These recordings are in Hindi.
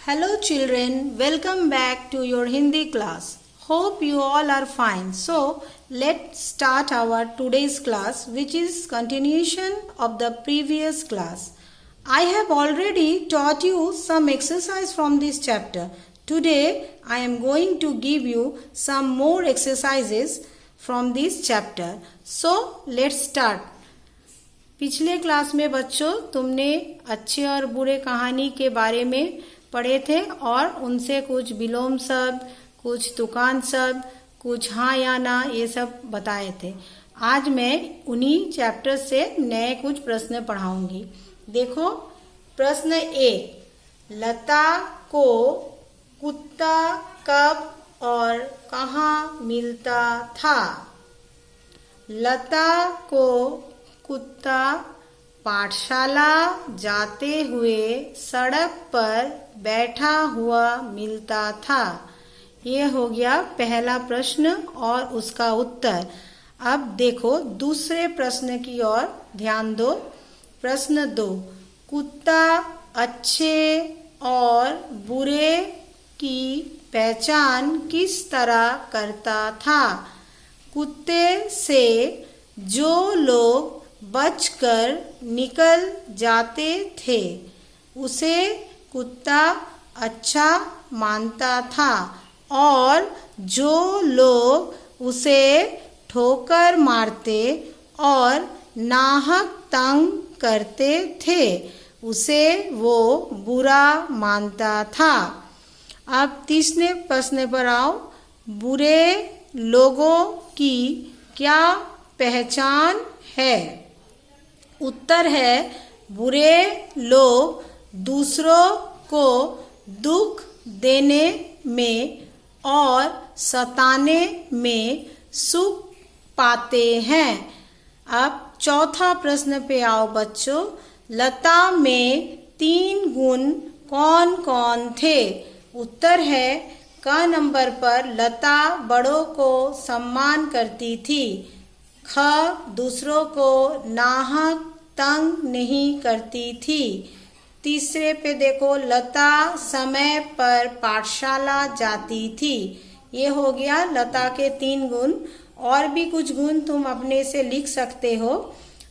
Hello children, welcome back to your Hindi class. Hope you all are fine. So, let's start our today's class, which is continuation of the previous class. I have already taught you some exercise from this chapter. Today, I am going to give you some more exercises from this chapter. So, let's start. पिछले क्लास में बच्चों तुमने अच्छे और बुरे कहानी के बारे में पढ़े थे और उनसे कुछ विलोम शब्द, कुछ तुकान शब्द, कुछ हाँ या ना ये सब बताए थे। आज मैं उन्हीं चैप्टर से नए कुछ प्रश्न पढ़ाऊंगी। देखो प्रश्न 1, लता को कुत्ता कब और कहाँ मिलता था? लता को कुत्ता पाठशाला जाते हुए सड़क पर बैठा हुआ मिलता था। ये हो गया पहला प्रश्न और उसका उत्तर। अब देखो दूसरे प्रश्न की ओर ध्यान दो। प्रश्न 2, कुत्ता अच्छे और बुरे की पहचान किस तरह करता था? कुत्ते से जो लोग बचकर निकल जाते थे उसे कुत्ता अच्छा मानता था और जो लोग उसे ठोकर मारते और नाहक तंग करते थे उसे वो बुरा मानता था। अब तीसरे प्रश्न पर आओ। बुरे लोगों की क्या पहचान है? उत्तर है बुरे लोग दूसरों को दुख देने में और सताने में सुख पाते हैं। अब चौथा प्रश्न पे आओ बच्चों। लता में 3 गुण कौन कौन थे? उत्तर है क नंबर पर लता बड़ों को सम्मान करती थी। ख, दूसरों को नाहक तंग नहीं करती थी। तीसरे पे देखो लता समय पर पाठशाला जाती थी। ये हो गया लता के 3 गुण। और भी कुछ गुण तुम अपने से लिख सकते हो।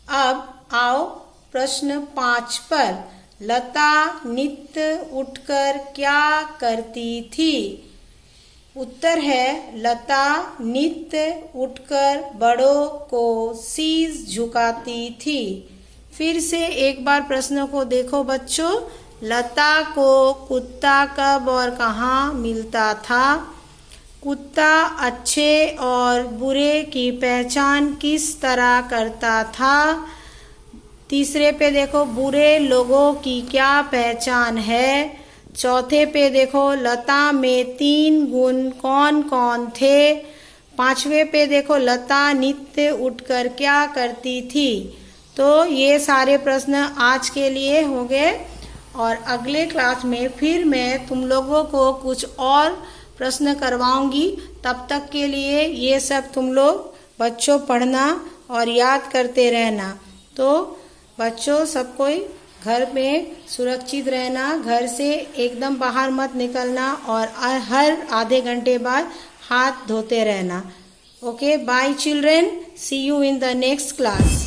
अब आओ प्रश्न 5 पर। लता नित्य उठकर क्या करती थी? उत्तर है लता नित्य उठकर बड़ों को शीश झुकाती थी। फिर से एक बार प्रश्न को देखो बच्चों। लता को कुत्ता कब और कहाँ मिलता था? कुत्ता अच्छे और बुरे की पहचान किस तरह करता था? तीसरे पे देखो बुरे लोगों की क्या पहचान है? चौथे पे देखो लता में 3 गुण कौन कौन थे? 5वें पे देखो लता नित्य उठकर क्या करती थी? तो ये सारे प्रश्न आज के लिए हो गए और अगले क्लास में फिर मैं तुम लोगों को कुछ और प्रश्न करवाऊंगी। तब तक के लिए ये सब तुम लोग बच्चों पढ़ना और याद करते रहना। तो बच्चों सब कोई घर में सुरक्षित रहना, घर से एकदम बाहर मत निकलना और हर आधे घंटे बाद हाथ धोते रहना। Okay, bye children, see you in the next class.